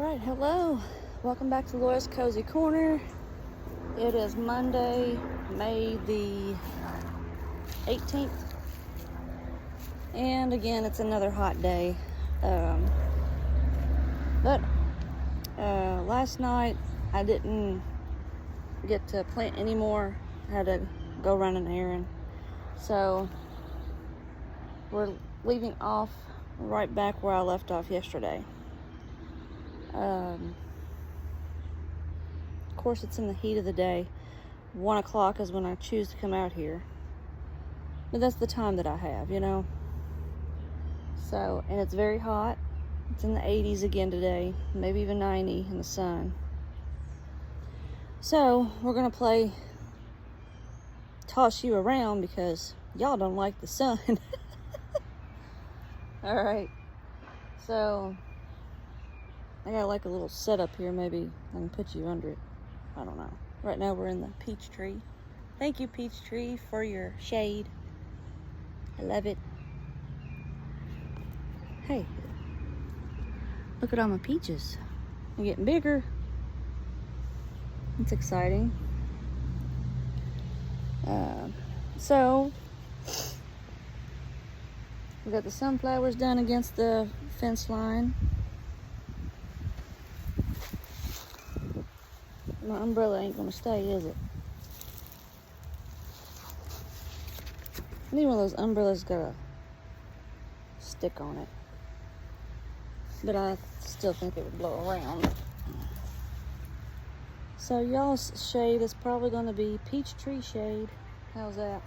Alright, hello. Welcome back to Laura's Cozy Corner. It is Monday, May the 18th. And again, it's another hot day. Last night I didn't get to plant anymore. I had to go run an errand. So we're leaving off right back where I left off yesterday. Of course, it's in the heat of the day. 1 o'clock is when I choose to come out here. But that's the time that I have, you know. So, and it's very hot. It's in the 80s again today. Maybe even 90 in the sun. So, we're going to play toss you around because y'all don't like the sun. Alright. So, I got like a little setup here. Maybe I can put you under it. I don't know. Right now we're in the peach tree. Thank you, peach tree, for your shade. I love it. Hey, look at all my peaches. They're getting bigger. It's exciting. So we got the sunflowers done against the fence line. My umbrella ain't gonna stay, is it? I need one of those umbrellas got a stick on it. But I still think it would blow around. So y'all's shade is probably gonna be peach tree shade. How's that?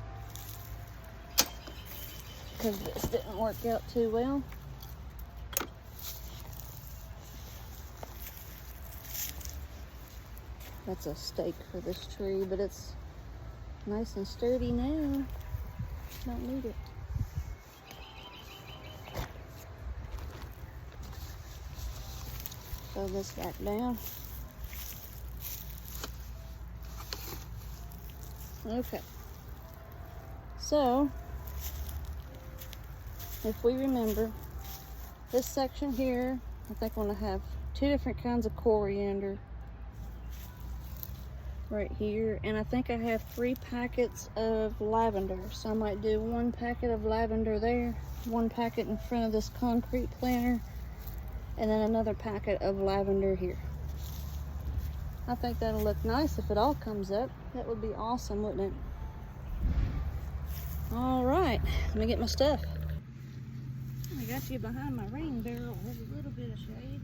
Because this didn't work out too well. That's a stake for this tree, but it's nice and sturdy now. Don't need it. Throw this back down. Okay. So, if we remember, this section here, I think I'm going to have 2 different kinds of coriander. Right here, and I think I have 3 packets of lavender, so I might do 1 packet of lavender there, 1 packet in front of this concrete planter, and then another packet of lavender here. I think that'll look nice if it all comes up. That would be awesome, wouldn't it? All right, let me get my stuff. I got you behind my rain barrel. There's a little bit of shade.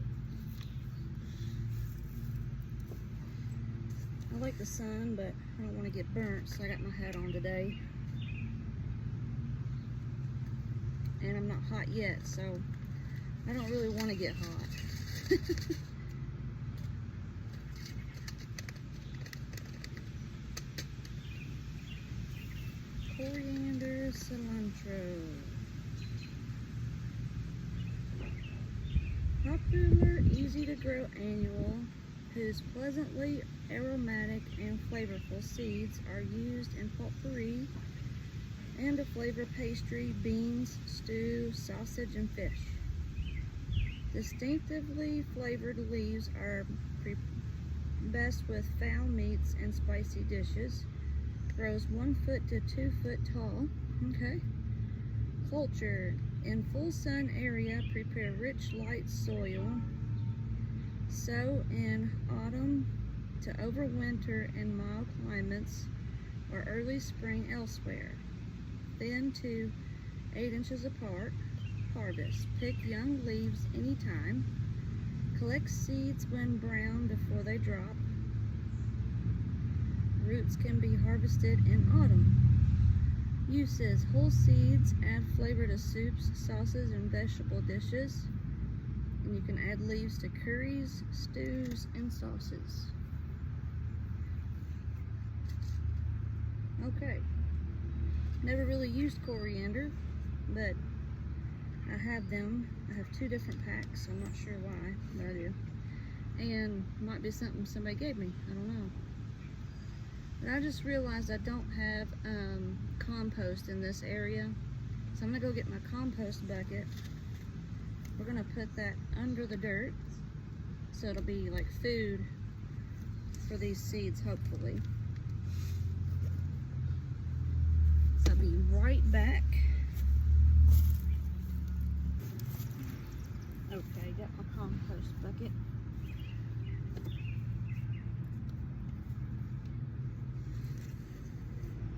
I like the sun, but I don't want to get burnt, so I got my hat on today. And I'm not hot yet, so I don't really want to get hot. Coriander, cilantro. Popular, easy to grow annual, whose pleasantly aromatic and flavorful seeds are used in potpourri and to flavor pastry, beans, stew, sausage, and fish. Distinctively flavored leaves are best with fowl meats and spicy dishes. Grows 1 foot to 2 foot tall. Okay. Culture. In full sun area, prepare rich, light soil. Sow in autumn to overwinter in mild climates or early spring elsewhere. Thin to 8 inches apart. Harvest. Pick young leaves anytime. Collect seeds when brown before they drop. Roots can be harvested in autumn. Uses. Whole seeds add flavor to soups, sauces, and vegetable dishes. And you can add leaves to curries, stews, and sauces. Okay. Never really used coriander, but I have them. I have 2 different packs. I'm not sure why, but I do. And might be something somebody gave me. I don't know. But I just realized I don't have compost in this area. So I'm going to go get my compost bucket. We're going to put that under the dirt So it'll be like food for these seeds, hopefully. So I'll be right back. Okay, got my compost bucket.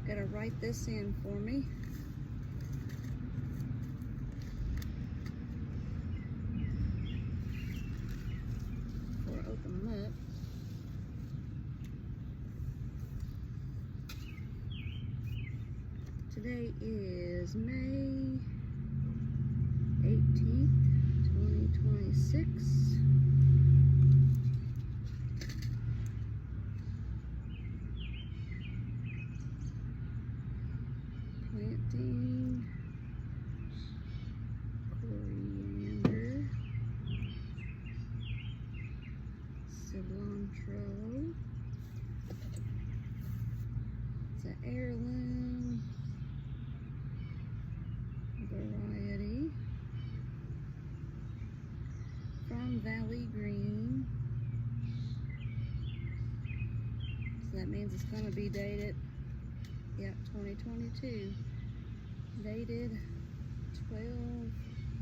Gotta write this in for me. Before I open them up. Today is May 18th, 2026. Planting coriander, cilantro. It's an heirloom variety from Valley Green. So that means it's going to be dated, yep, 2022. Dated 12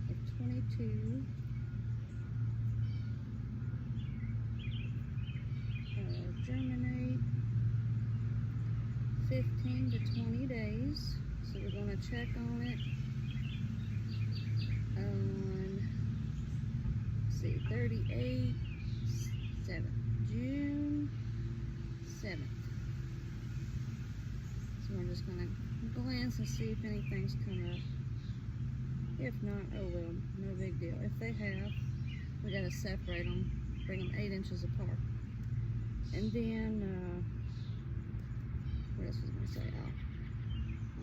of 22. Germinate 15 to 20 days. So we're going to check on it on, let's see, 38, 7, June 7th. So we're just going to glance and see if anything's come up. If not, oh well, no big deal. If they have, we got to separate them, bring them 8 inches apart. And then, what else was I going to say?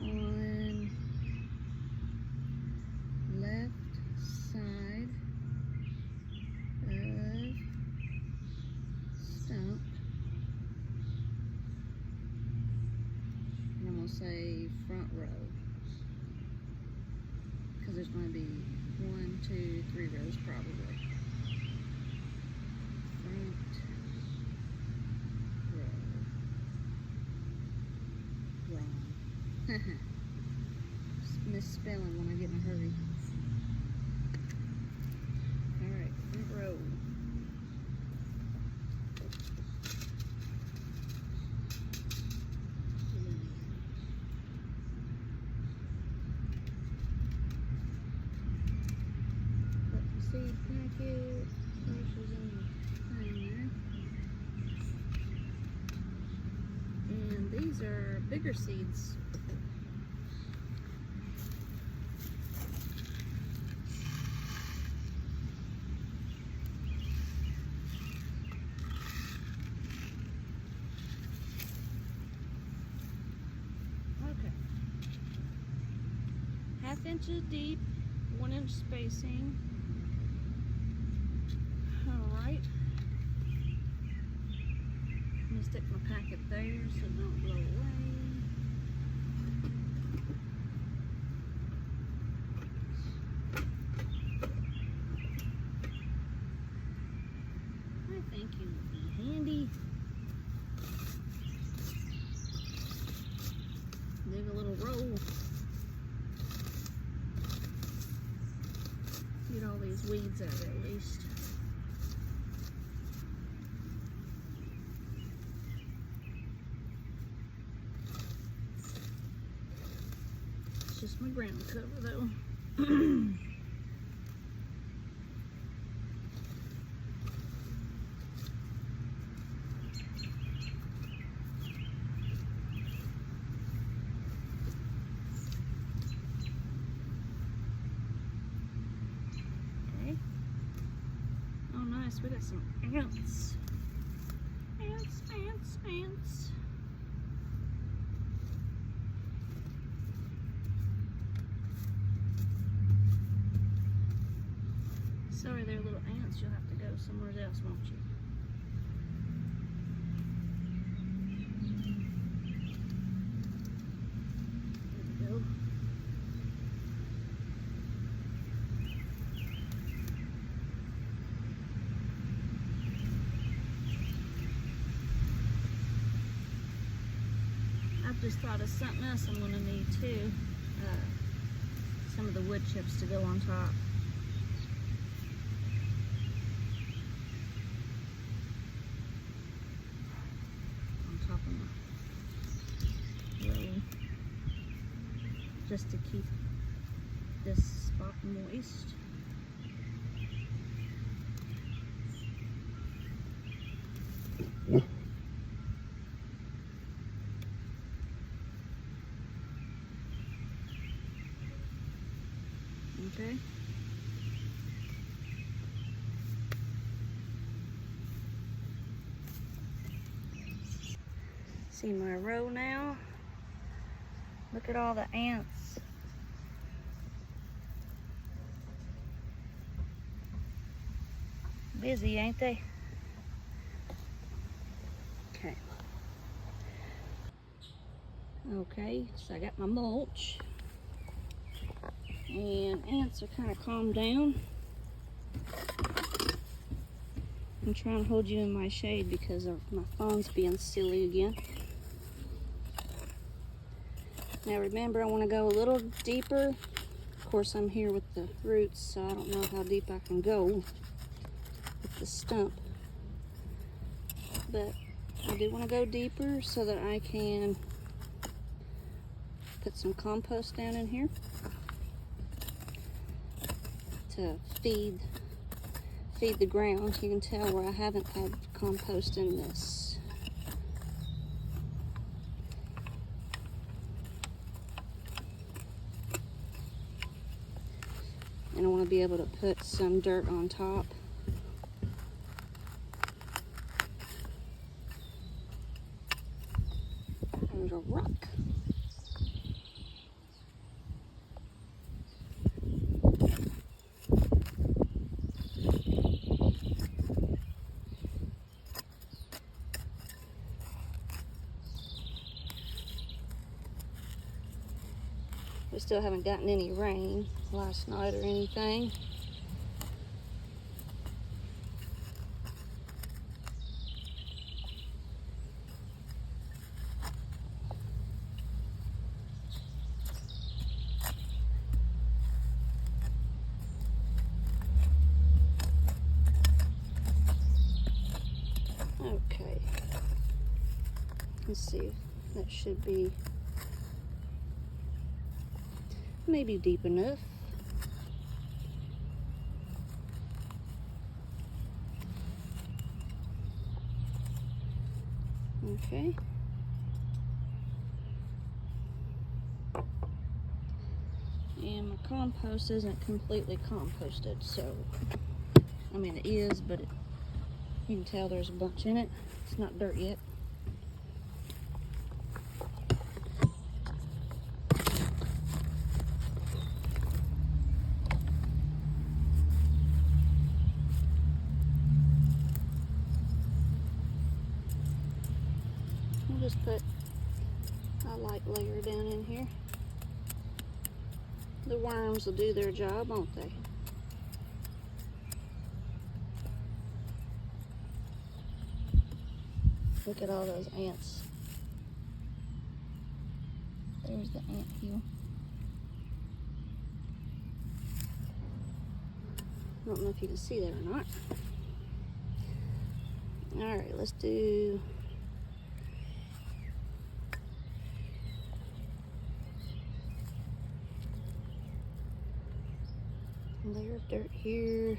Oh, on left side of stump, and I'm going to say front row, because there's going to be 1, 2, 3 rows probably. Misspelling when I get in a hurry. Alright, front row. Put the seed packet. Pushes in the thing there. And these are bigger seeds. Inches deep, 1 inch spacing. Alright. I'm going to stick my packet there so it don't blow away. I think it would be handy. Dig a little roll. Get all these weeds out at least. It's just my ground cover though. We got some ants. Ants, ants, ants. Sorry, they're little ants. You'll have to go somewhere else, won't you? There we go. just thought of something else I'm going to need too. Some of the wood chips to go on top. On top of my roll. Just to keep this spot moist. Okay. See my row now? Look at all the ants. Busy, ain't they? Okay. Okay, so I got my mulch. And ants are kind of calmed down. I'm trying to hold you in my shade because of my phone's being silly again. Now remember, I want to go a little deeper. Of course, I'm here with the roots, so I don't know how deep I can go with the stump. But I do want to go deeper so that I can put some compost down in here to feed the ground. You can tell where I haven't had compost in this. And I want to be able to put some dirt on top. There's a rock. We still haven't gotten any rain last night or anything. Okay. Let's see. That should be maybe deep enough. Okay. And my compost isn't completely composted, so I mean it is, but you can tell there's a bunch in it. It's not dirt yet. I'll just put a light layer down in here. The worms will do their job, won't they? Look at all those ants. There's the ant hill. I don't know if you can see that or not. Alright, let's do a layer of dirt here.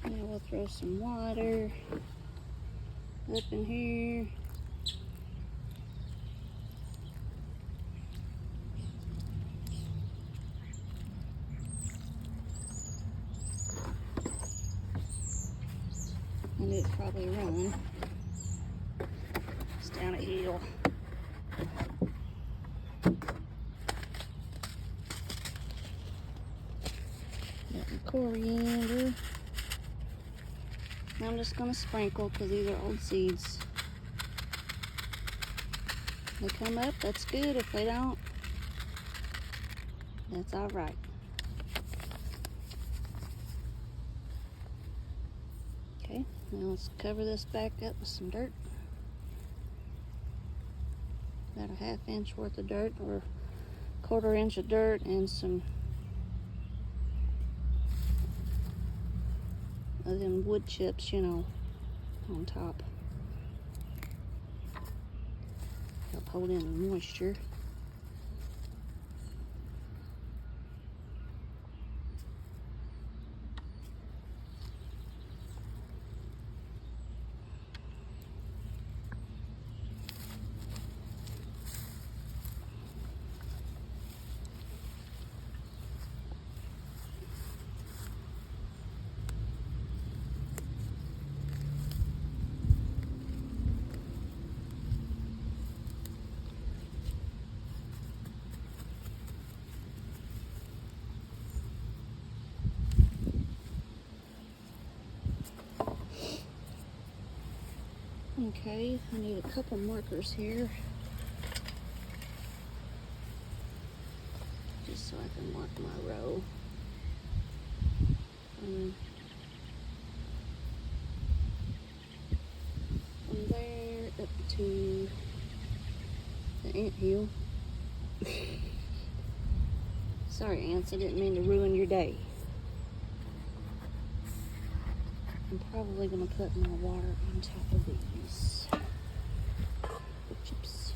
Now we'll throw some water up in here. And it'd probably run. It's down a hill. Got the coriander. I'm just going to sprinkle because these are old seeds. They come up, that's good. If they don't, That's all right. Okay, now let's cover this back up with some dirt. About a 1/2 inch worth of dirt, or 1/4 inch of dirt, and some of them wood chips, you know, on top. Help hold in the moisture. Okay, I need a couple markers here, just so I can mark my row. From there up to the anthill. Sorry, ants, I didn't mean to ruin your day. I'm probably going to put my water on top of these wood chips.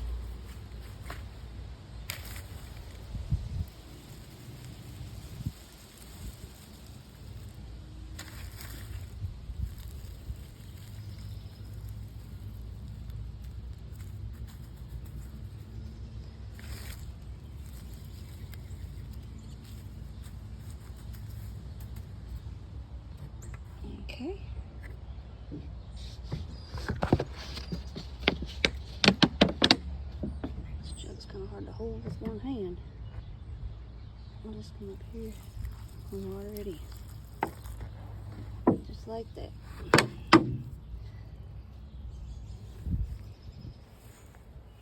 Okay. This jug's kind of hard to hold with one hand. I'll just come up here and already, just like that.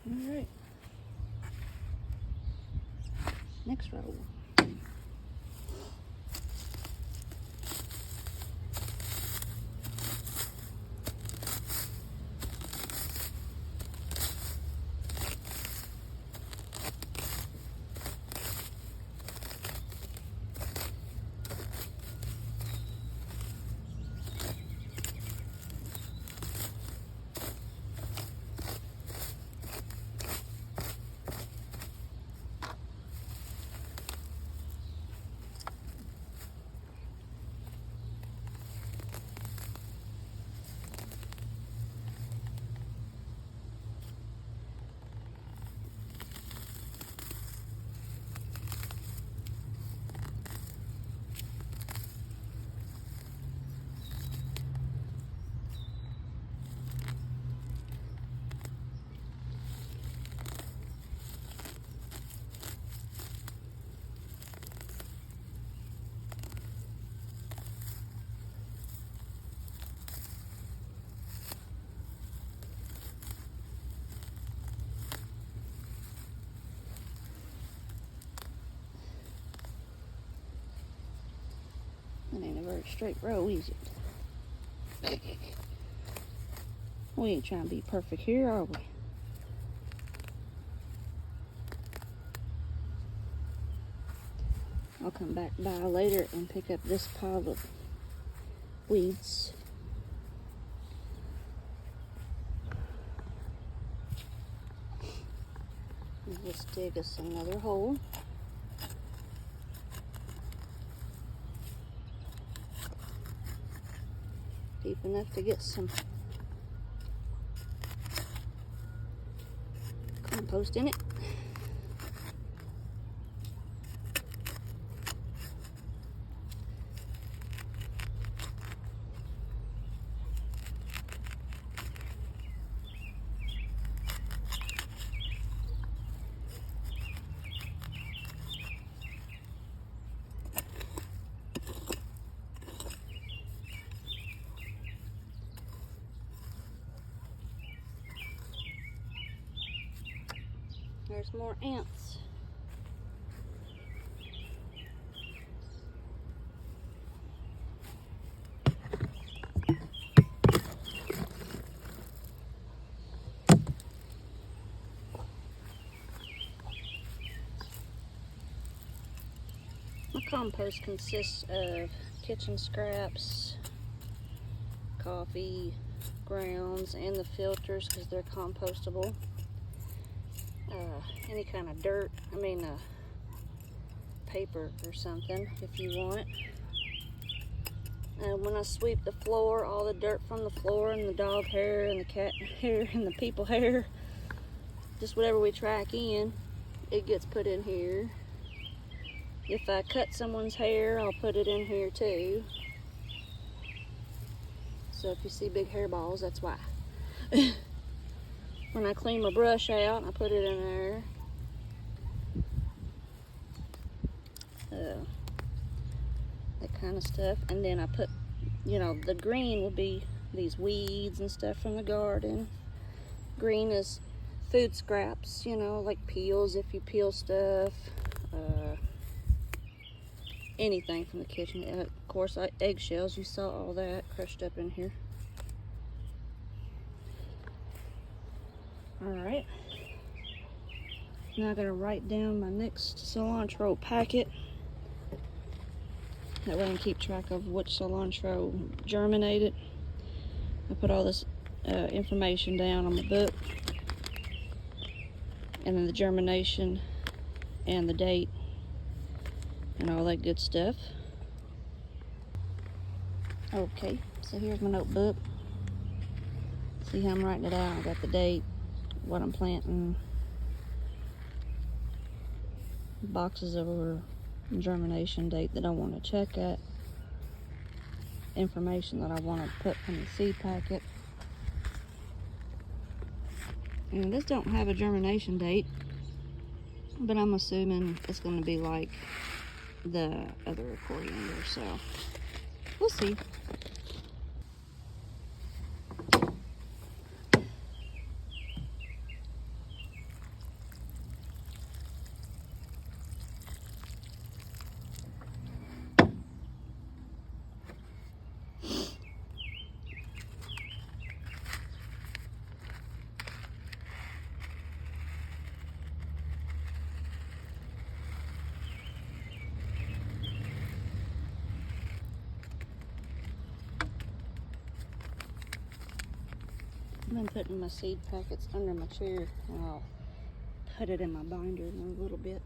All right. Next row. That ain't a very straight row, is it? We ain't trying to be perfect here, are we? I'll come back by later and pick up this pile of weeds. And just dig us another hole. Deep enough to get some compost in it. There's more ants. compost consists of kitchen scraps, coffee grounds, and the filters because they're compostable. Any kind of dirt, paper or something if you want. When I sweep the floor, all the dirt from the floor and the dog hair and the cat hair and the people hair, just whatever we track in, it gets put in here. If I cut someone's hair, I'll put it in here too. So if you see big hairballs, that's why. When I clean my brush out, I put it in there. That kind of stuff. And then I put, the green will be these weeds and stuff from the garden. Green is food scraps, like peels if you peel stuff. Anything from the kitchen. Of course, eggshells, you saw all that crushed up in here. Alright. Now I'm going to write down my next cilantro packet. That way I can keep track of which cilantro germinated. I put all this information down on the book. And then the germination and the date and all that good stuff. Okay, so here's my notebook. See how I'm writing it out. I got the date, what I'm planting, boxes of germination date that I want to check at, information that I want to put in the seed packet. And this don't have a germination date, but I'm assuming it's going to be like the other coriander, so we'll see. I've been putting my seed packets under my chair, and I'll put it in my binder in a little bit.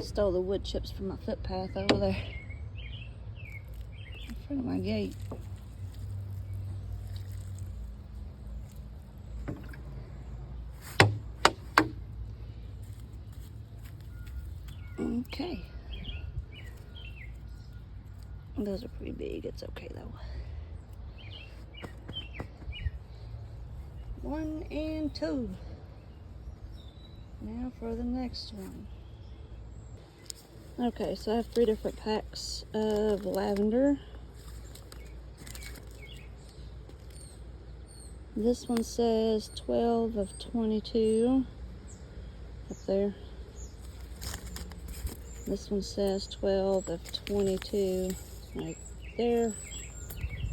Stole the wood chips from my footpath over there in front of my gate. Okay. Those are pretty big. It's okay though. 1 and 2. Now for the next one. Okay, so I have 3 different packs of lavender. This one says 12 of 22 up there. This one says 12 of 22 right there.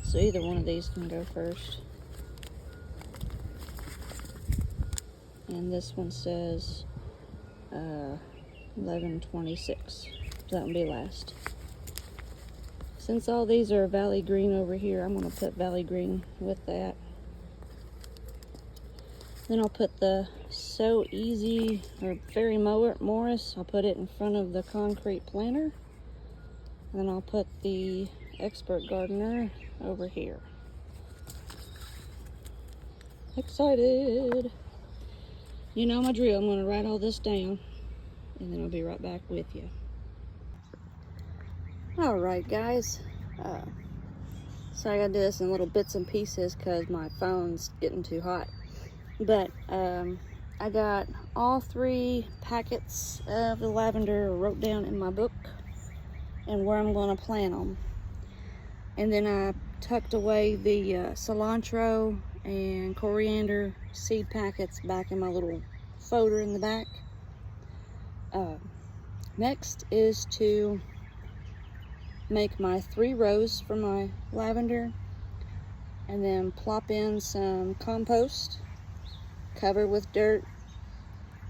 So either one of these can go first. And this one says 11/26. So that will be last. Since all these are Valley Green over here, I'm going to put Valley Green with that. Then I'll put the So Easy or Fairy Morris. I'll put it in front of the concrete planter. And then I'll put the Expert Gardener over here. Excited! You know my drill. I'm going to write all this down and then I'll be right back with you. Alright guys, so I gotta do this in little bits and pieces because my phone's getting too hot. But I got all 3 packets of the lavender wrote down in my book and where I'm going to plant them. And then I tucked away the cilantro and coriander seed packets back in my little folder in the back. Next is to make my 3 rows for my lavender and then plop in some compost, cover with dirt,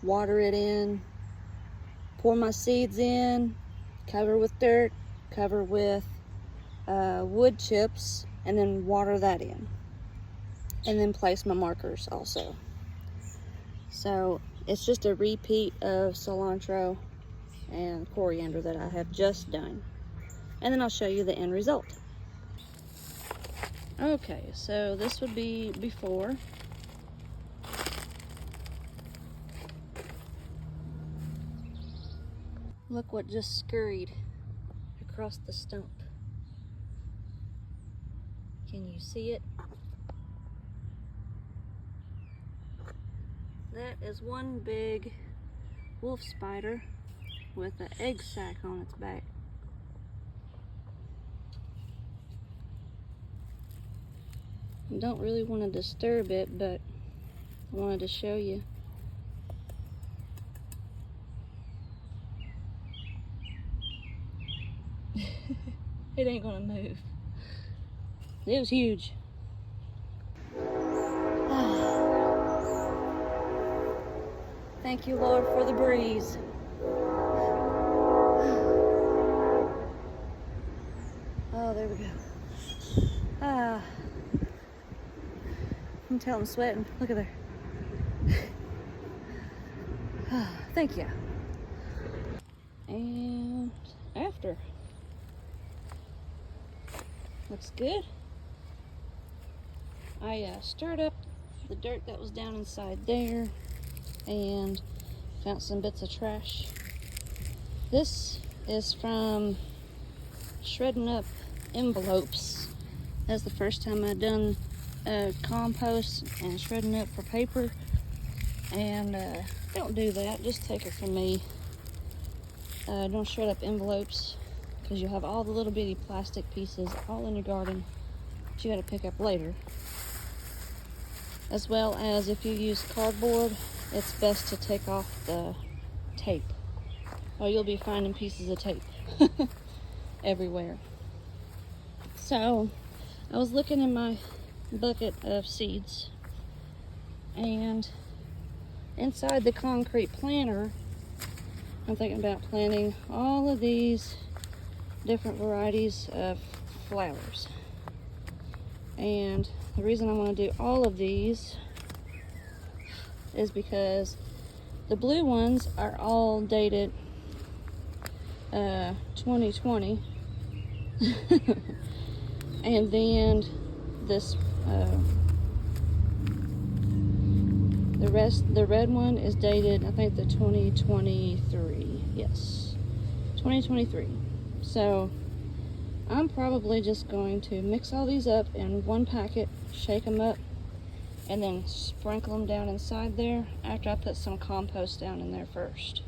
water it in, pour my seeds in, cover with dirt, cover with wood chips, and then water that in, and then place my markers also. So it's just a repeat of cilantro and coriander that I have just done. And then I'll show you the end result. Okay, so this would be before. Look what just scurried across the stump. Can you see it? That is one big wolf spider with an egg sac on its back. I don't really want to disturb it, but I wanted to show you. It ain't gonna move. It was huge. Thank you, Lord, for the breeze. Oh, there we go. You can tell I'm sweating. Look at there. Thank you. And after. Looks good. I stirred up the dirt that was down inside there and found some bits of trash. This is from shredding up envelopes. That's the first time I've done compost and shredding up for paper. And don't do that, just take it from me. Don't shred up envelopes because you'll have all the little bitty plastic pieces all in your garden that you got to pick up later. As well as if you use cardboard, it's best to take off the tape, or you'll be finding pieces of tape everywhere. So I was looking in my bucket of seeds, and inside the concrete planter I'm thinking about planting all of these different varieties of flowers. And the reason I want to do all of these is because the blue ones are all dated 2020 and then this the red one is dated, I think, the 2023. Yes, 2023. So I'm probably just going to mix all these up in one packet, shake them up, and then sprinkle them down inside there after I put some compost down in there first.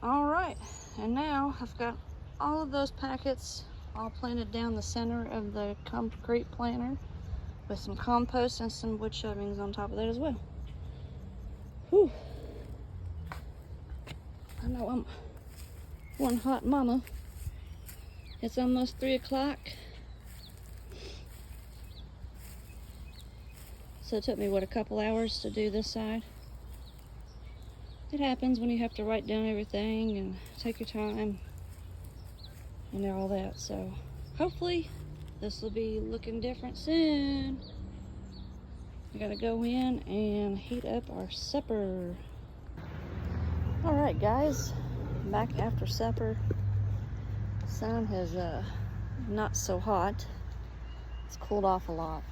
Alright, and now I've got all of those packets all planted down the center of the concrete planter with some compost and some wood shovings on top of that as well. Whew. I know I'm one hot mama. It's almost 3 o'clock. So it took me, what, a couple hours to do this side. It happens when you have to write down everything and take your time and all that. So hopefully this will be looking different soon. I gotta go in and heat up our supper. All right, guys, back after supper. Sun has not so hot. It's cooled off a lot.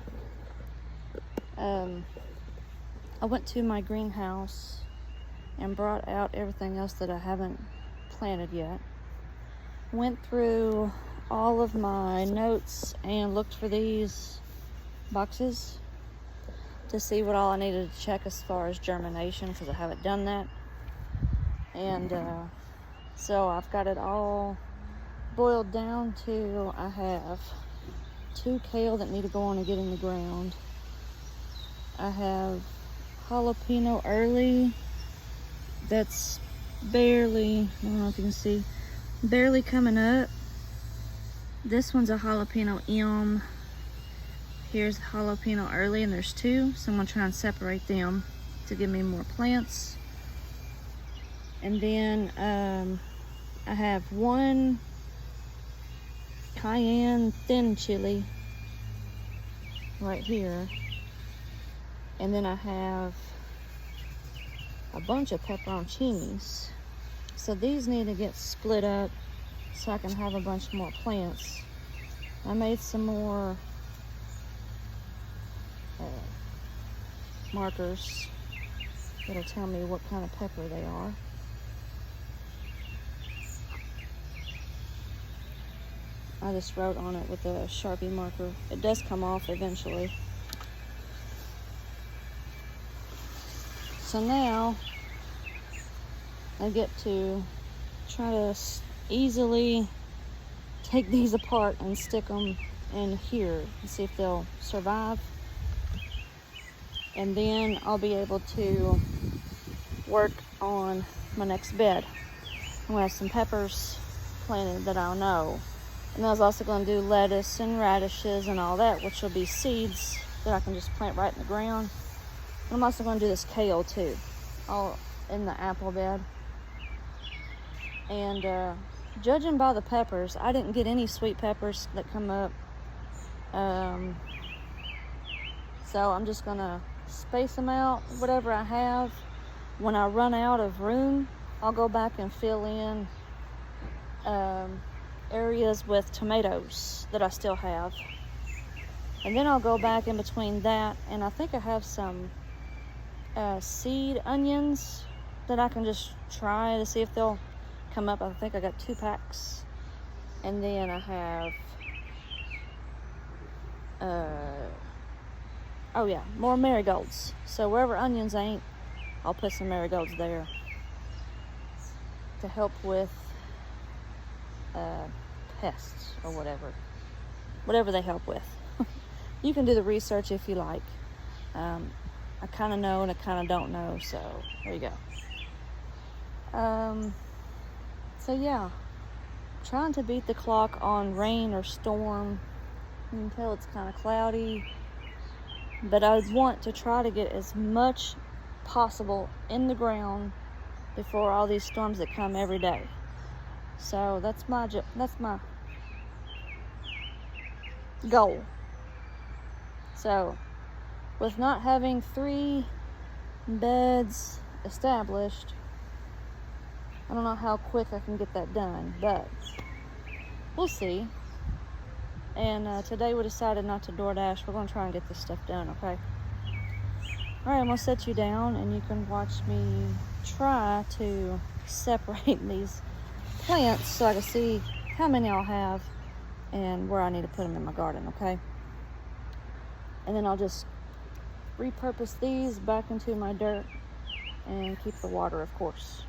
I went to my greenhouse and brought out everything else that I haven't planted yet. Went through all of my notes and looked for these boxes to see what all I needed to check as far as germination, because I haven't done that. And so I've got it all boiled down to, I have 2 kale that need to go on and get in the ground. I have jalapeno early that's barely, I don't know if you can see, barely coming up. This one's a jalapeno M. Here's jalapeno early, and there's 2, so I'm gonna try and separate them to give me more plants. And then I have 1 cayenne thin chili right here. And then I have a bunch of pepperoncinis. So these need to get split up so I can have a bunch more plants. I made some more markers that'll tell me what kind of pepper they are. I just wrote on it with a Sharpie marker. It does come off eventually. So now I get to try to easily take these apart and stick them in here and see if they'll survive. And then I'll be able to work on my next bed. I'm gonna have some peppers planted that I'll know. And I was also gonna do lettuce and radishes and all that, which will be seeds that I can just plant right in the ground. I'm also going to do this kale too, all in the apple bed. And judging by the peppers, I didn't get any sweet peppers that come up. So I'm just going to space them out, whatever I have. When I run out of room, I'll go back and fill in areas with tomatoes that I still have. And then I'll go back in between that, and I think I have some seed onions that I can just try to see if they'll come up. I think I got 2 packs. And then I have oh yeah, more marigolds. So wherever onions ain't, I'll put some marigolds there to help with pests or whatever they help with. You can do the research if you like. I kind of know and I kind of don't know, so there you go. So yeah, trying to beat the clock on rain or storm. You can tell it's kind of cloudy, but I want to try to get as much possible in the ground before all these storms that come every day. So that's my goal. So with not having 3 beds established, I don't know how quick I can get that done, but we'll see. And today we decided not to DoorDash. We're going to try and get this stuff done, okay? All right, I'm going to set you down and you can watch me try to separate these plants so I can see how many I'll have and where I need to put them in my garden, okay? And then I'll just repurpose these back into my dirt and keep the water, of course.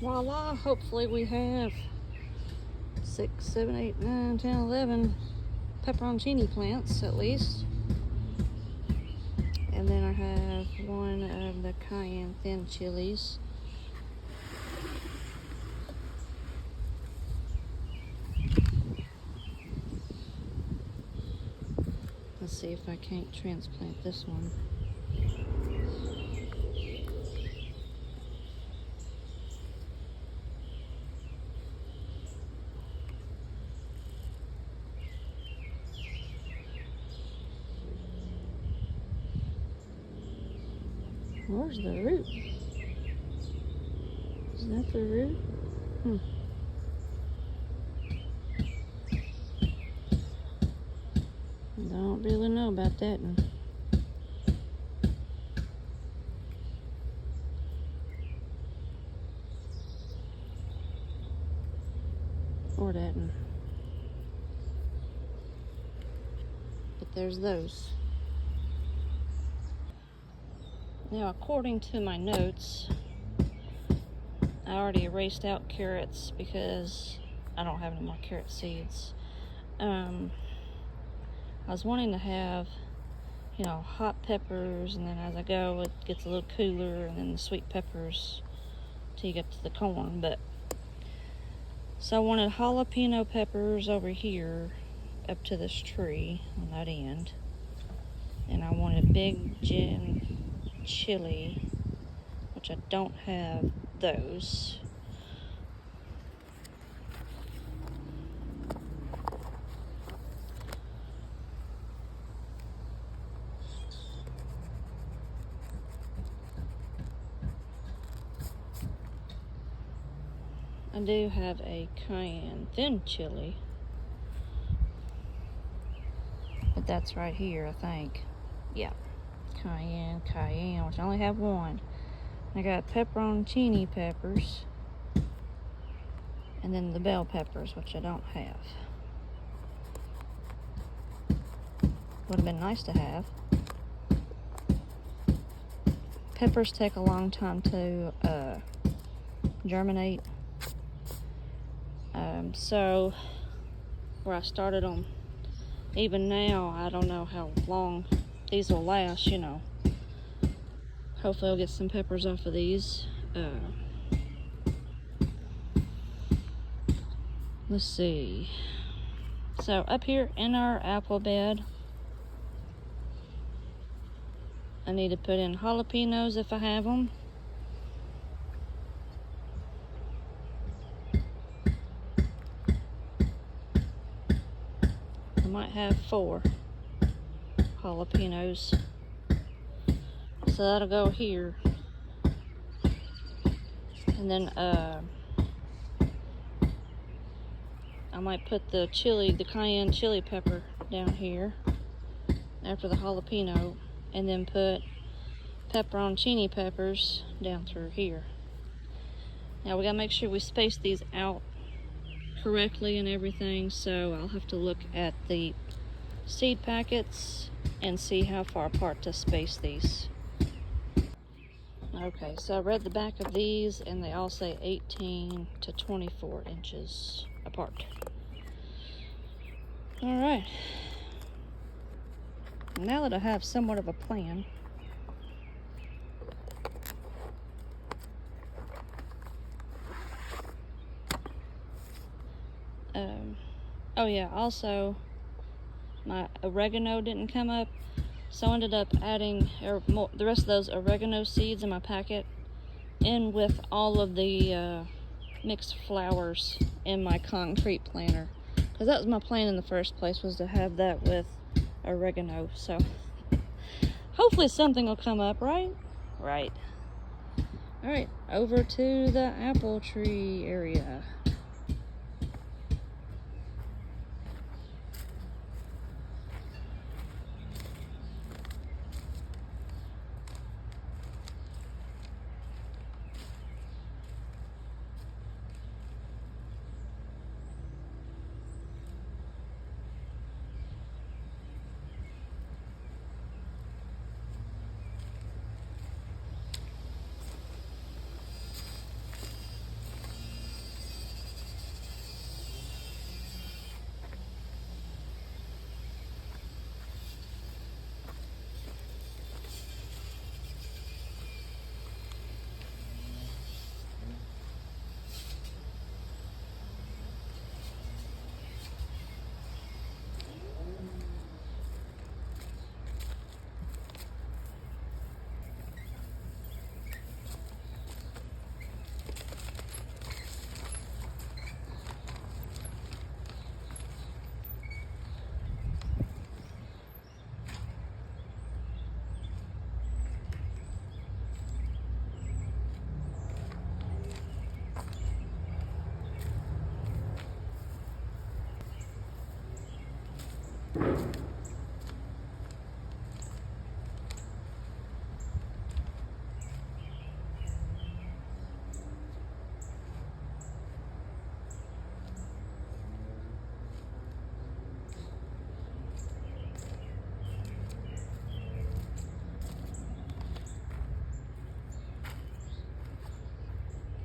voila, hopefully we have 6, 7, 8, 9, 10, 11 pepperoncini plants at least. And then I have one of the cayenne thin chilies. Let's see if I can't transplant this one. Where's the root? Is that the root? Don't really know about that one. Or that one. But there's those. Now, according to my notes, I already erased out carrots because I don't have any more carrot seeds. I was wanting to have, you know, hot peppers, and then as I go, it gets a little cooler, and then the sweet peppers till you get to the corn. But so I wanted jalapeno peppers over here up to this tree on that end, and I wanted big gin chili, which I don't have those. I do have a cayenne thin chili, but that's right here, I think. Yeah, cayenne, which I only have one. I got pepperoncini peppers, and then the bell peppers, which I don't have. Would have been nice to have. Peppers take a long time to germinate. So where I started them, even now, I don't know how long these will last, you know. Hopefully I'll get some peppers off of these. Let's see. So up here in our apple bed, I need to put in jalapenos if I have them. I might have 4 jalapenos. So that'll go here. And then I might put the cayenne chili pepper down here after the jalapeno, and then put pepperoncini peppers down through here. Now we gotta make sure we space these out correctly and everything, so I'll have to look at the seed packets and see how far apart to space these. Okay, so I read the back of these, and they all say 18 to 24 inches apart. All right. Now that I have somewhat of a plan, oh yeah, also my oregano didn't come up, so I ended up adding the rest of those oregano seeds in my packet in with all of the mixed flowers in my concrete planter, because that was my plan in the first place, was to have that with oregano. So hopefully something will come up, right? Right. All right, over to the apple tree area. Can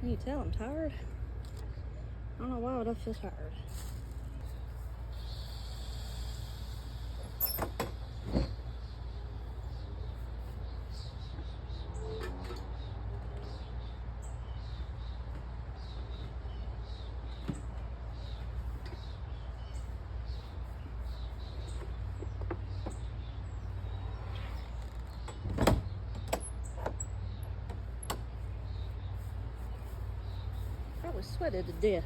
you tell I'm tired? I don't know why, but I feel tired. Probably sweated to death.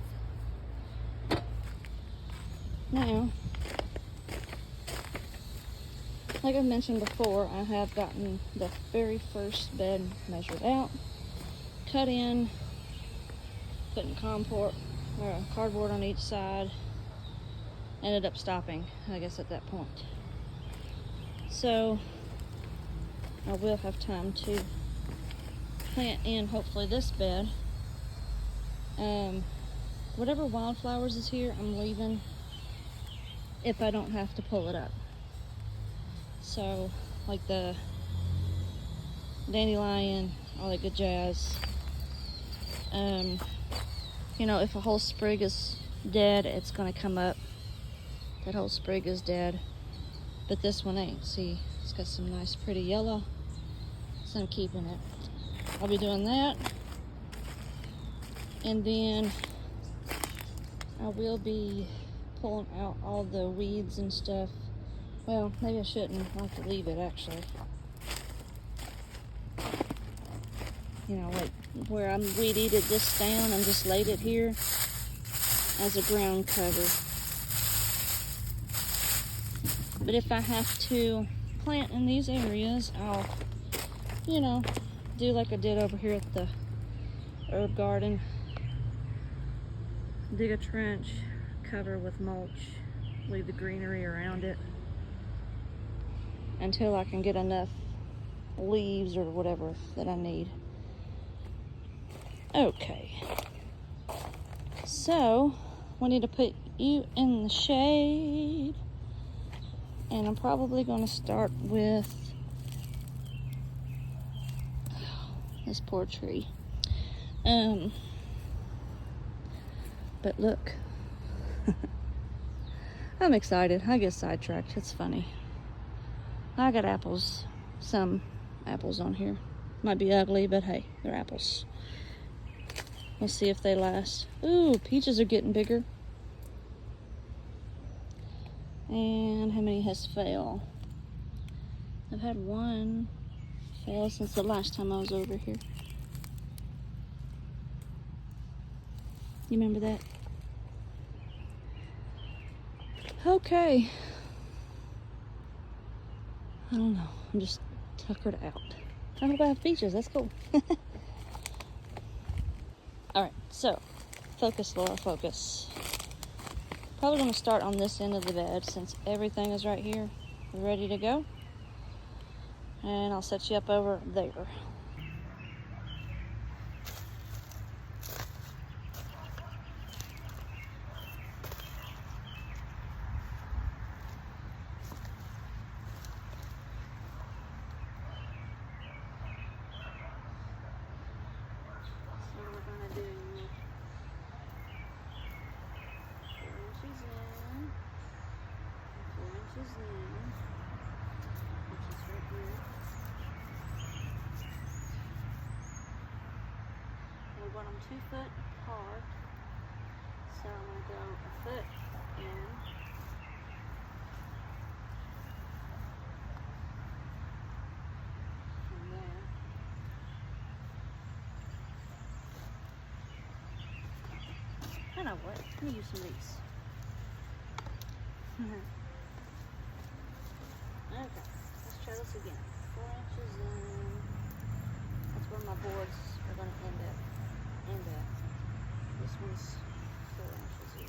Now, like I mentioned before, I have gotten the very first bed measured out, cut in, putting cardboard on each side. Ended up stopping, I guess, at that point. So I will have time to plant in, hopefully, this bed. Whatever wildflowers is here, I'm leaving if I don't have to pull it up. So, like the dandelion, all that good jazz. You know, if a whole sprig is dead, it's gonna come up. That whole sprig is dead, but this one ain't. See, it's got some nice pretty yellow, so I'm keeping it. I'll be doing that, and then I will be pulling out all the weeds and stuff. Well, maybe I shouldn't. I'll have to leave it, actually. You know, like where I'm weed-eated this down and just laid it here as a ground cover. But if I have to plant in these areas, I'll, you know, do like I did over here at the herb garden. Dig a trench, cover with mulch, leave the greenery around it until I can get enough leaves or whatever that I need. Okay, so we need to put you in the shade, and I'm probably going to start with this poor tree. But look, I'm excited. I get sidetracked. It's funny. I got apples, some apples on here. Might be ugly, but hey, they're apples. We'll see if they last. Ooh, peaches are getting bigger. And how many has failed? I've had one fail since the last time I was over here. You remember that? Okay. I don't know. I'm just tuckered out. I hope I have peaches. That's cool. Alright, so focus, Laura, focus. Probably going to start on this end of the bed since everything is right here ready to go. And I'll set you up over there. We want them 2 foot apart, so I'm going to go a foot in, from there. I know what, let me use some of these. Okay, let's try this again. 4 inches in. That's where my boards are going to end up. This one's 4 inches in.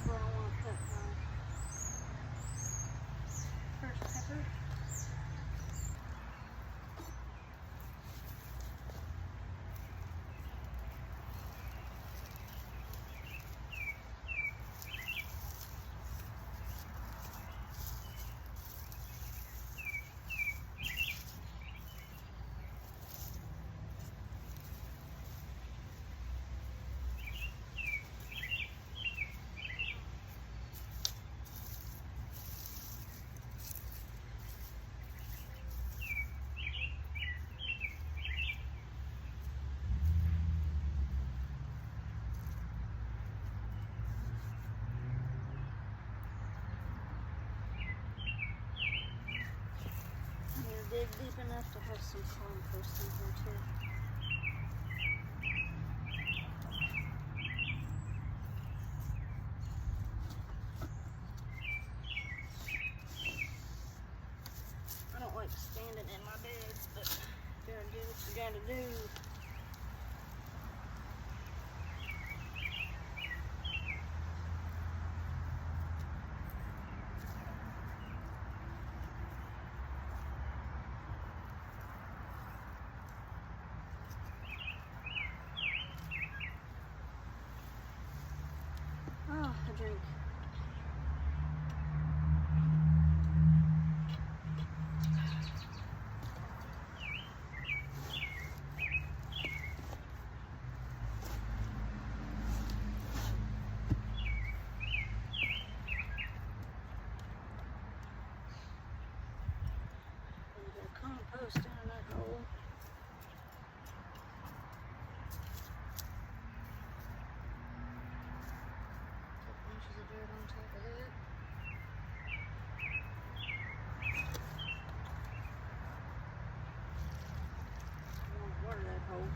That's where I want to put my first pepper. Dig deep enough to have some compost in here too. I don't like standing in my beds, but you gotta do what you gotta do. Oh, a drink. And the compost down that hole. Inches of dirt on top of that. I want to water that hole.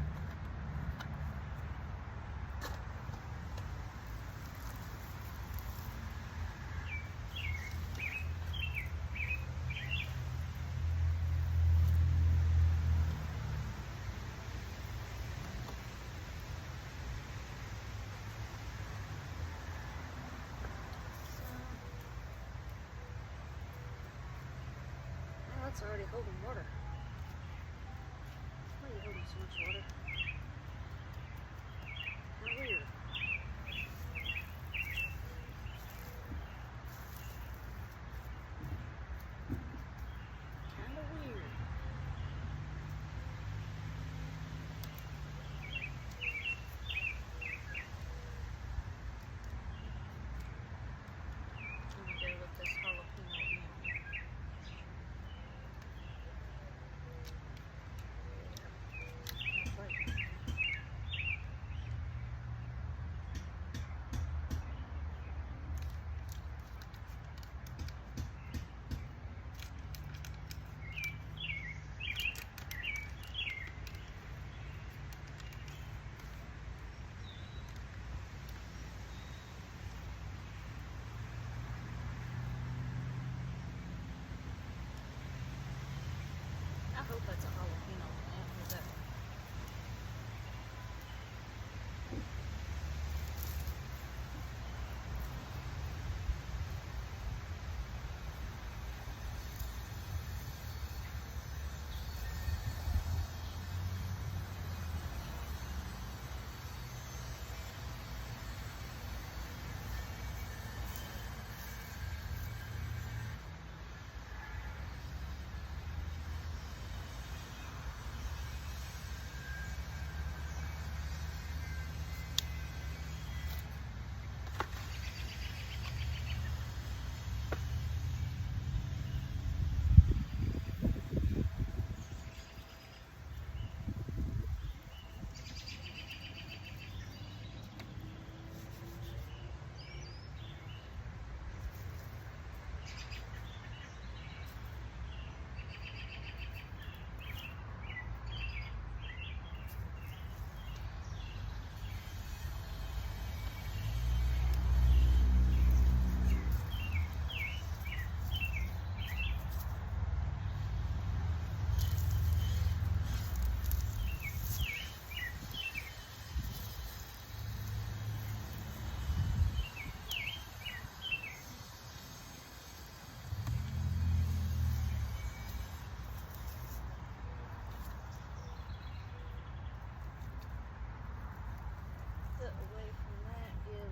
It's already holding water. Why are you holding so much water? How weird. Kinda weird. I'm gonna go with this jalapeno now. I hope that's a jalapeno plant. Is that?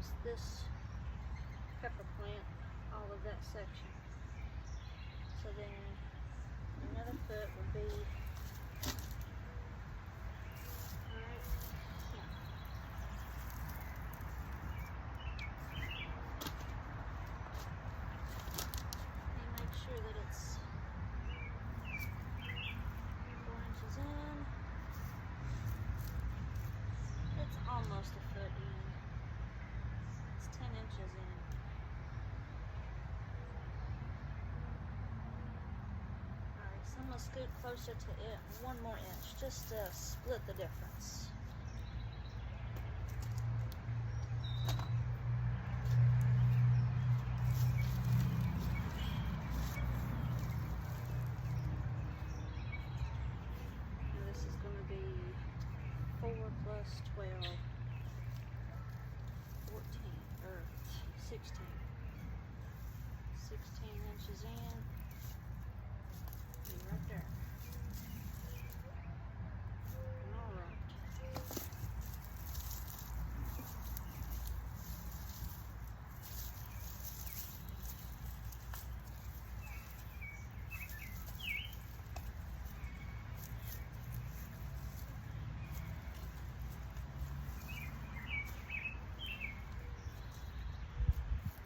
is this pepper plant, all of that section. So then another foot would be, alright, yeah. And make sure that it's 4 inches in. It's almost a foot in. It's 10 inches in. Alright, so I'm going to scoot closer to it 1 more inch just to split the difference. Now this is going to be 4 plus 12, 14, or 16. 16 inches in. Be right there. Alright.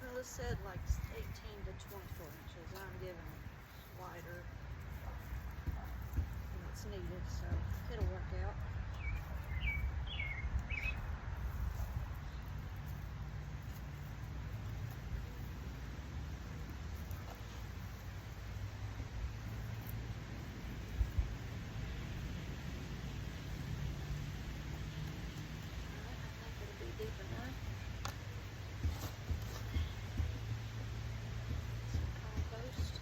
Well, it said like 18 to 24 inches. I'm giving it wider than it's needed, so it'll work out. Alright, I think it'll be deep enough. Some compost.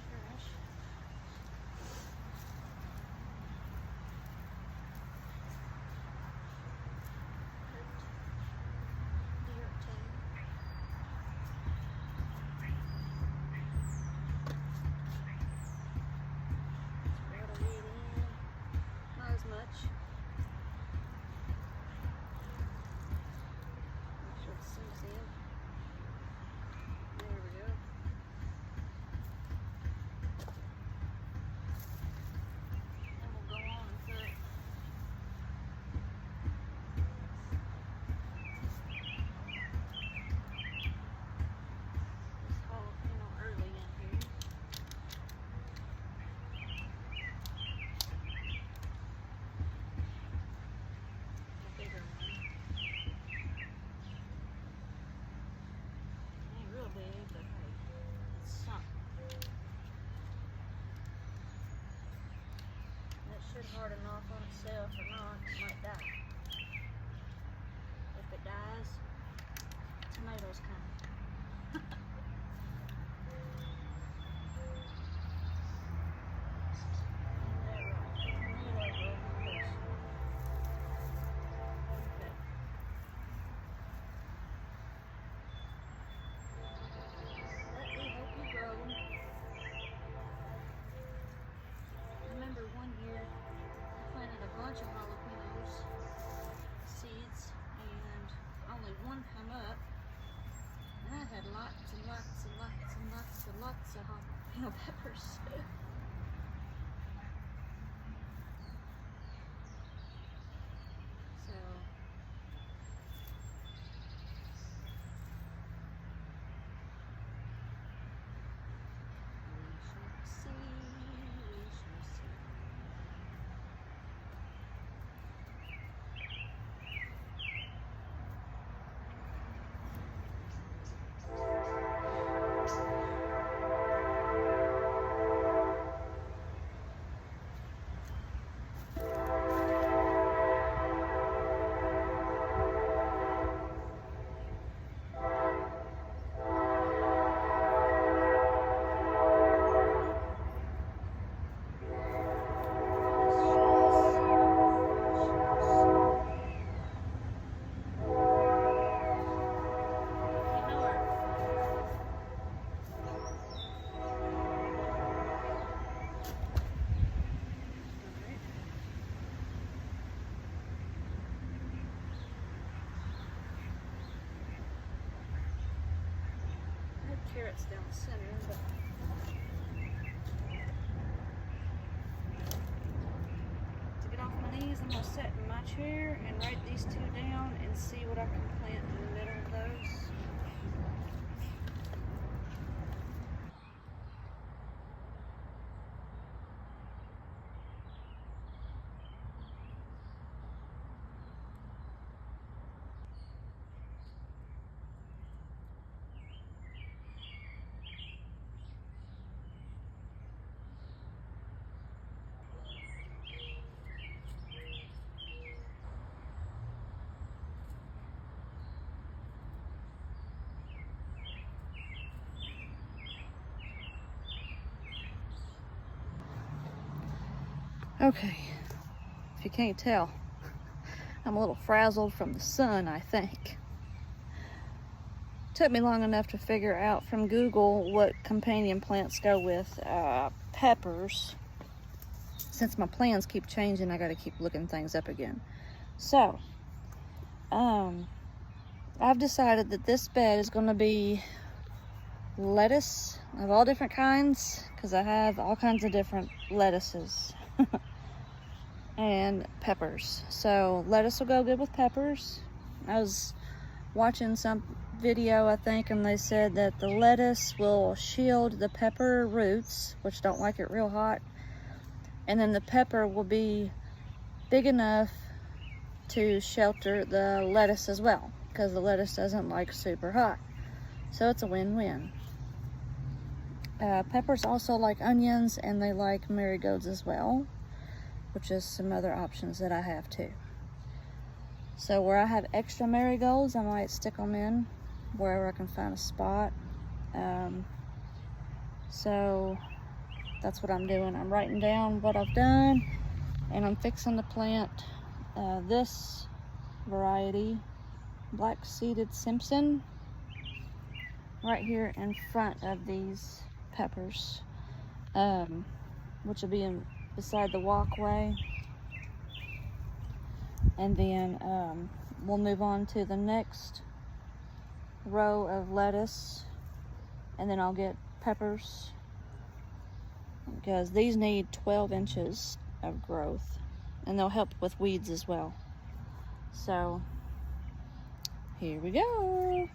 Trash. Dirt. Rattle it in. Not as much. Make sure it sinks in. There we go. Then we'll go on and put this jalapeno early in here. The bigger one. Ain't real big, but hey, it's something. That should harden off on itself or not, it might die. If it dies, tomatoes come. Let me help you grow. Remember one year I planted a bunch of jalapenos seeds and only one come up. And I had lots and lots and lots and lots and lots of jalapeno peppers. So we shall see, we shall see. carrots down the center, but to get off my knees, I'm gonna sit in my chair and write these two down and see what I can plant in the middle of those. Okay, if you can't tell, I'm a little frazzled from the sun, I think. Took me long enough to figure out from Google what companion plants go with peppers. Since my plans keep changing, I gotta keep looking things up again. So, I've decided that this bed is gonna be lettuce of all different kinds, because I have all kinds of different lettuces. And peppers. So lettuce will go good with peppers. I was watching some video, I think, and they said that the lettuce will shield the pepper roots, which don't like it real hot, and then the pepper will be big enough to shelter the lettuce as well, because the lettuce doesn't like super hot. So it's a win-win. Peppers also like onions, and they like marigolds as well, which is some other options that I have too. So where I have extra marigolds, I might stick them in wherever I can find a spot. So that's what I'm doing. I'm writing down what I've done, and I'm fixing to plant this variety, black-seeded Simpson, right here in front of these peppers, which will be beside the walkway. And then we'll move on to the next row of lettuce, and then I'll get peppers, because these need 12 inches of growth, and they'll help with weeds as well. So here we go.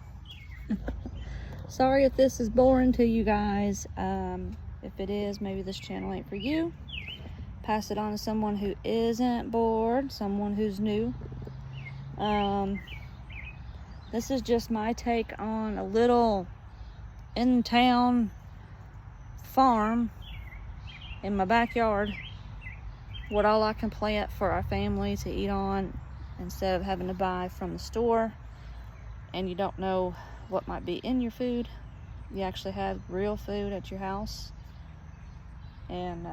Sorry if this is boring to you guys. If it is, maybe this channel ain't for you. Pass it on to someone who isn't bored, someone who's new. This is just my take on a little in-town farm in my backyard. What all I can plant for our family to eat on, instead of having to buy from the store, and you don't know what might be in your food. You actually have real food at your house. And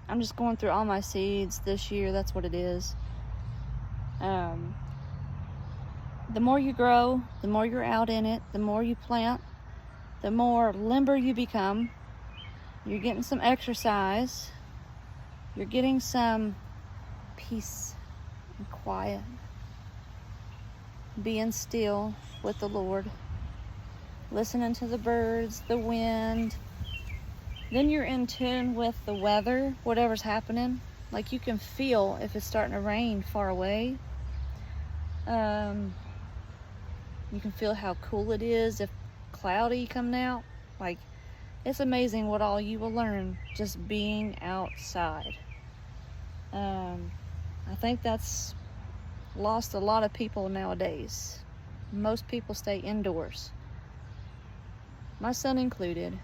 I'm just going through all my seeds this year. That's what it is. The more you grow, the more you're out in it, the more you plant, the more limber you become. You're getting some exercise. You're getting some peace and quiet. Being still with the Lord. Listening to the birds, the wind. Then you're in tune with the weather, whatever's happening. Like, you can feel if it's starting to rain far away. You can feel how cool it is if cloudy coming out. Like, it's amazing what all you will learn just being outside. I think that's lost a lot of people nowadays. Most people stay indoors, my son included.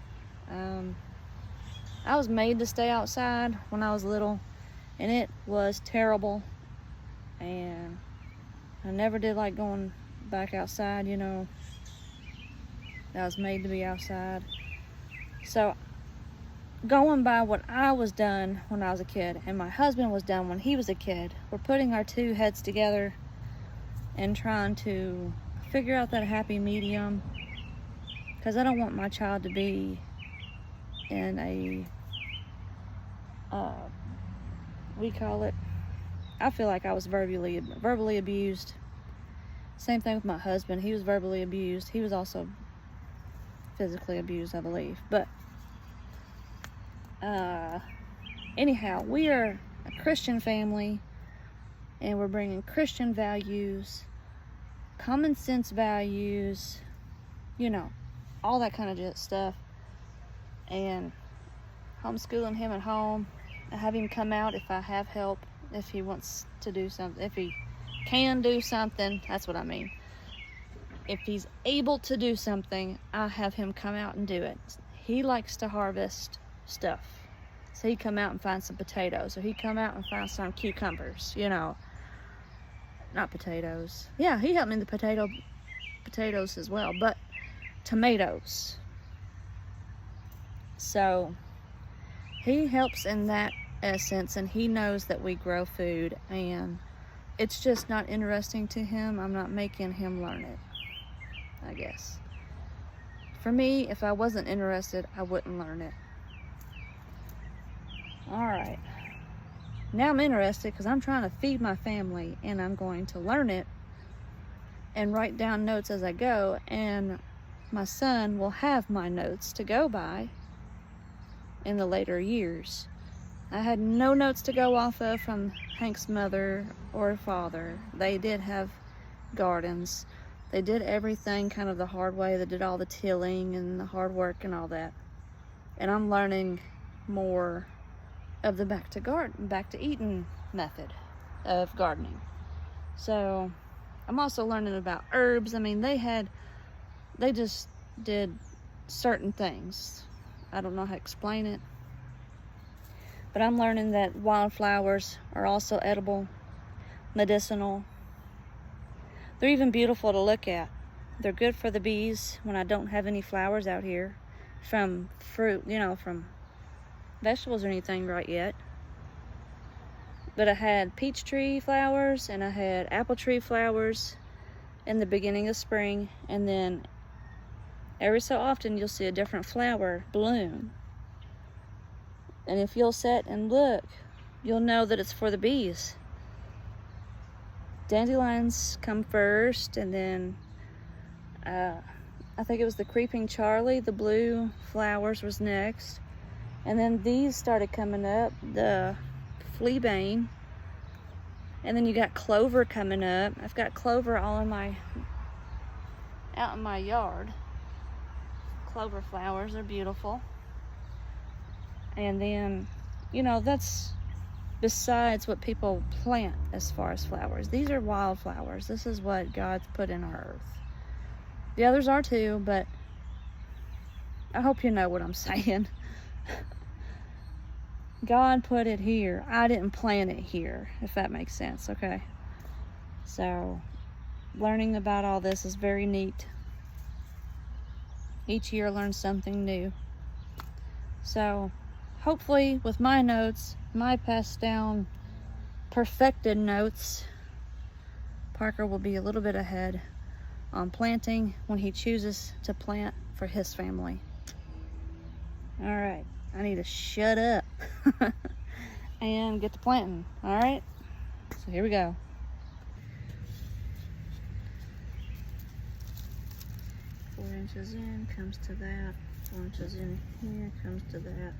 I was made to stay outside when I was little, and it was terrible, and I never did like going back outside, you know. I was made to be outside. So going by what I was done when I was a kid, and my husband was done when he was a kid, we're putting our two heads together and trying to figure out that happy medium, because I don't want my child to be in a we call it, I feel like I was verbally abused. Same thing with my husband. He was verbally abused. He was also physically abused, I believe. But anyhow, we are a Christian family, and we're bringing Christian values, common sense values, you know, all that kind of stuff, and homeschooling him at home. I have him come out if I have help, if he wants to do something, if he can do something, that's what I mean. If he's able to do something, I have him come out and do it. He likes to harvest stuff, so he'd come out and find some potatoes, or he'd come out and find some cucumbers, you know, not potatoes. Yeah, he helped me in the potatoes as well, but tomatoes. So he helps in that essence, and he knows that we grow food, and it's just not interesting to him. I'm not making him learn it, I guess. For me, if I wasn't interested, I wouldn't learn it. All right. Now I'm interested because I'm trying to feed my family, and I'm going to learn it and write down notes as I go, and my son will have my notes to go by in the later years. I had no notes to go off of from Hank's mother or father. They did have gardens. They did everything kind of the hard way. They did all the tilling and the hard work and all that. And I'm learning more of the back to eating method of gardening. So I'm also learning about herbs. I mean, they just did certain things. I don't know how to explain it. But I'm learning that wildflowers are also edible, medicinal. They're even beautiful to look at. They're good for the bees when I don't have any flowers out here from fruit, you know, from vegetables or anything right yet. But I had peach tree flowers and I had apple tree flowers in the beginning of spring, and then every so often you'll see a different flower bloom. And if you'll sit and look, you'll know that it's for the bees. Dandelions come first, and then I think it was the creeping Charlie, the blue flowers was next. And then these started coming up, the fleabane. And then you got clover coming up. I've got clover all out in my yard. Clover flowers are beautiful. And then, you know, that's besides what people plant as far as flowers. These are wildflowers. This is what God's put in our earth. The others are too, but I hope you know what I'm saying. God put it here. I didn't plant it here, if that makes sense, okay? So, learning about all this is very neat. Each year I learn something new. So, hopefully with my notes, my passed down perfected notes, Parker will be a little bit ahead on planting when he chooses to plant for his family. All right, I need to shut up and get to planting. All right, so here we go. Four inches in comes to that. 4 inches in here comes to that.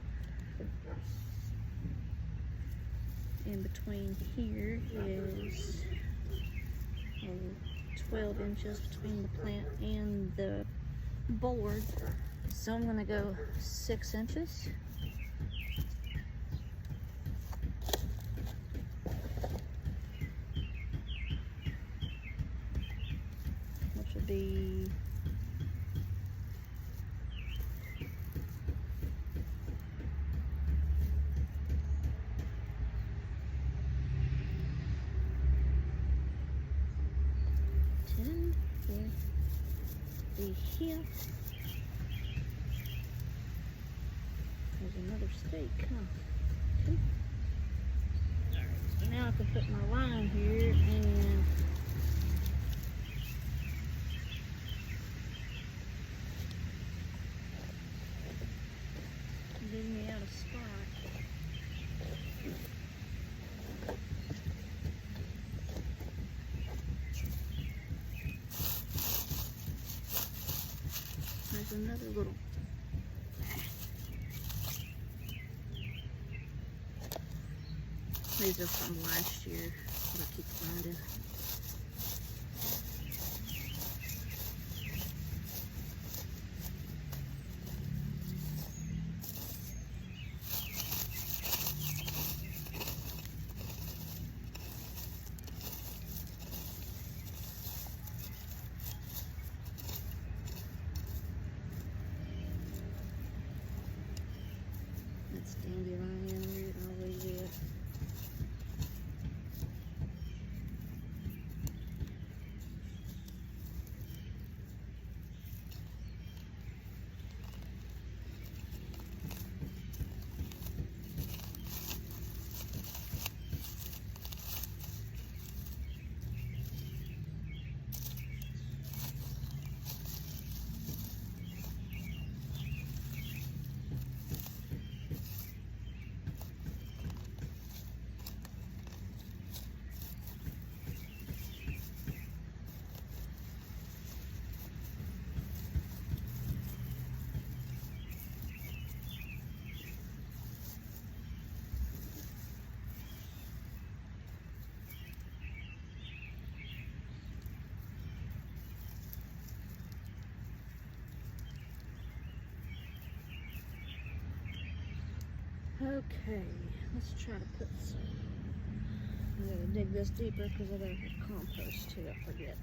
In between here is 12 inches between the plant and the board. So I'm gonna go 6 inches. Which would be here. There's another stake, huh? Okay. Alright, so now I can put my line here and dig me out a spot. There's another a little. These are from last year that I keep finding. That's dandelion root, I'll leave it. Okay, let's try to put some. I'm gonna dig this deeper because I gotta have compost too, I forget.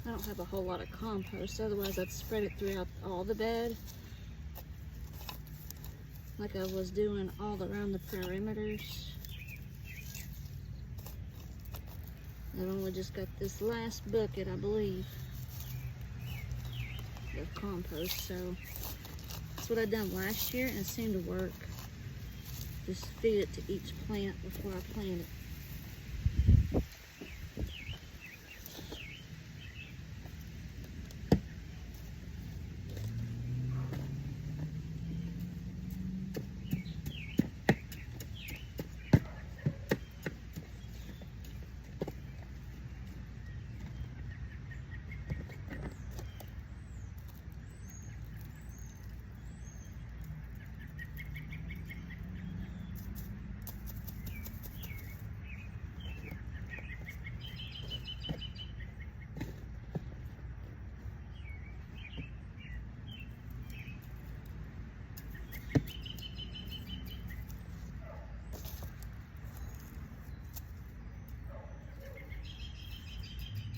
I don't have a whole lot of compost, otherwise I'd spread it throughout all the bed, like I was doing all around the perimeters. I've only just got this last bucket, I believe, of compost, so that's what I done last year, and it seemed to work. Just feed it to each plant before I plant it.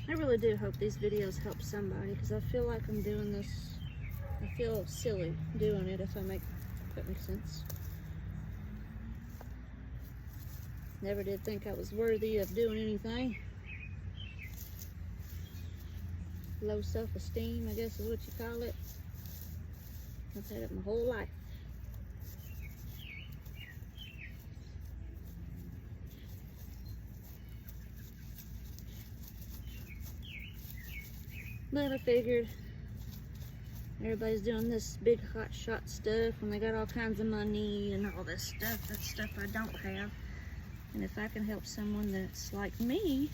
I really do hope these videos help somebody, because I feel like I'm doing this, I feel silly doing it, if that makes sense. Never did think I was worthy of doing anything. Low self-esteem, I guess is what you call it. I've had it my whole life. But I figured everybody's doing this big hot shot stuff when they got all kinds of money and all this stuff. That's stuff I don't have. And if I can help someone that's like me,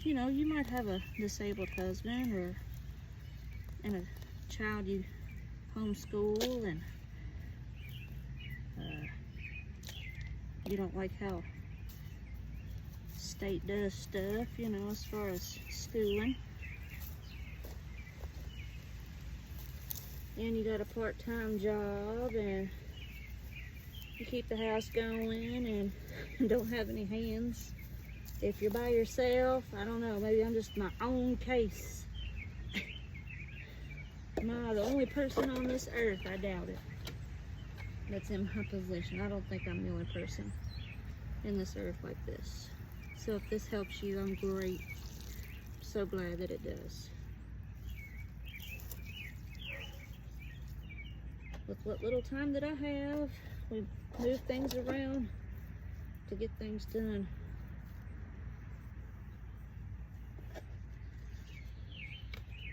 you know, you might have a disabled husband and a child you homeschool, and you don't like how state does stuff, you know, as far as schooling. And you got a part-time job, and you keep the house going and don't have any hands. If you're by yourself, I don't know, maybe I'm just my own case. Am I the only person on this earth? I doubt it. That's in my position. I don't think I'm the only person in this earth like this. So if this helps you, I'm great. I'm so glad that it does. With what little time that I have, we move things around to get things done.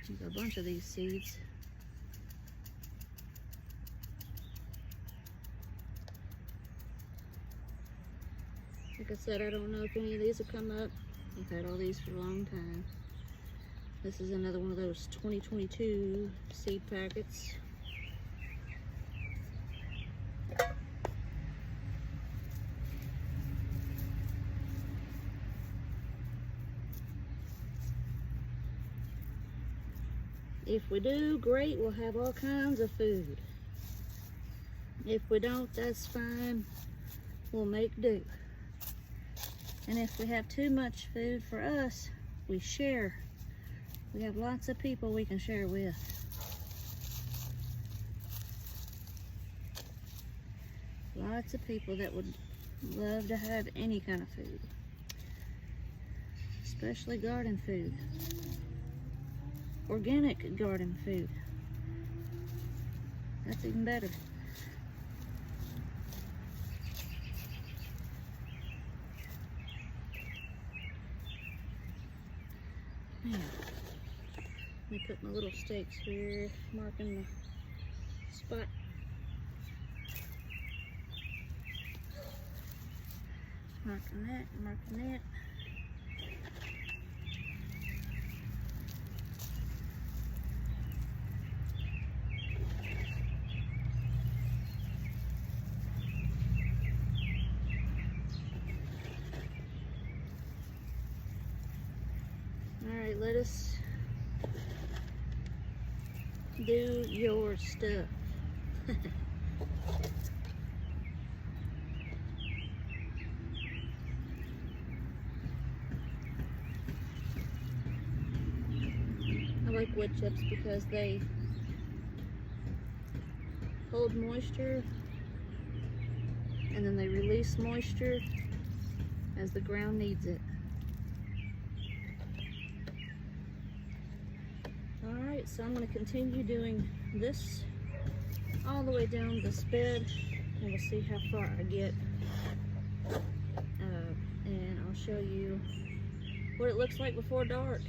There's a bunch of these seeds. Like I said, I don't know if any of these will come up. I've had all these for a long time. This is another one of those 2022 seed packets. If we do, great, we'll have all kinds of food. If we don't, that's fine. We'll make do. And if we have too much food for us, we share. We have lots of people we can share with. Lots of people that would love to have any kind of food. Especially garden food. Organic garden food. That's even better. Man, let me put my little stakes here, marking the spot. Marking that, marking that. Alright, lettuce, do your stuff. I like wood chips because they hold moisture and then they release moisture as the ground needs it. Alright, so I'm going to continue doing this all the way down this bed and we'll see how far I get. And I'll show you what it looks like before dark.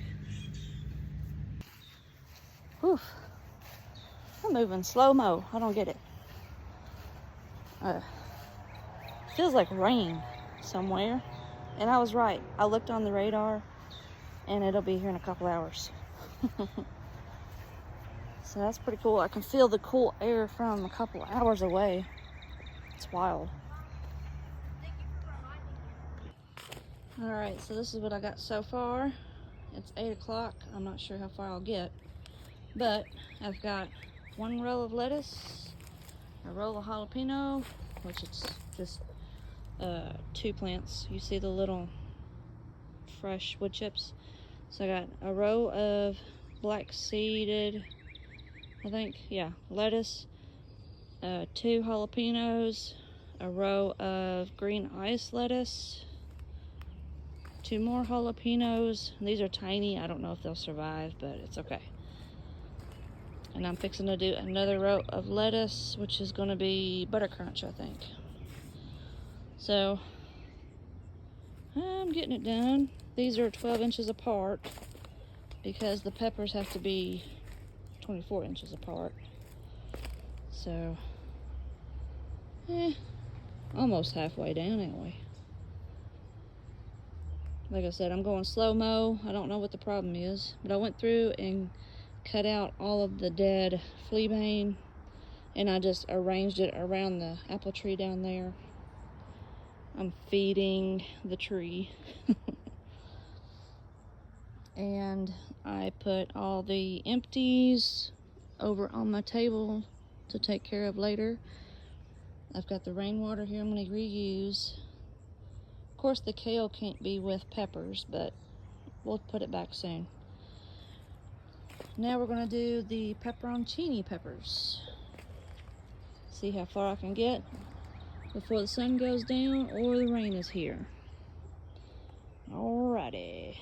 Whew. I'm moving slow-mo. I don't get it. Feels like rain somewhere. And I was right. I looked on the radar and it'll be here in a couple hours. So that's pretty cool. I can feel the cool air from a couple hours away. It's wild. Alright, so this is what I got so far. It's 8 o'clock. I'm not sure how far I'll get. But I've got one row of lettuce, a row of jalapeno, which it's just 2 plants. You see the little fresh wood chips. So I got a row of black seeded, I think, yeah, lettuce, 2 jalapenos, a row of green ice lettuce, 2 more jalapenos. These are tiny. I don't know if they'll survive, but it's okay. And I'm fixing to do another row of lettuce, which is going to be Buttercrunch, I think. So, I'm getting it done. These are 12 inches apart because the peppers have to be 24 inches apart. So, almost halfway down anyway. Like I said, I'm going slow-mo. I don't know what the problem is, but I went through and cut out all of the dead fleabane and I just arranged it around the apple tree down there. I'm feeding the tree. And I put all the empties over on my table to take care of later. I've got the rainwater here I'm going to reuse. Of course the kale can't be with peppers, but we'll put it back soon. Now we're going to do the pepperoncini peppers. See how far I can get before the sun goes down or the rain is here. Alrighty.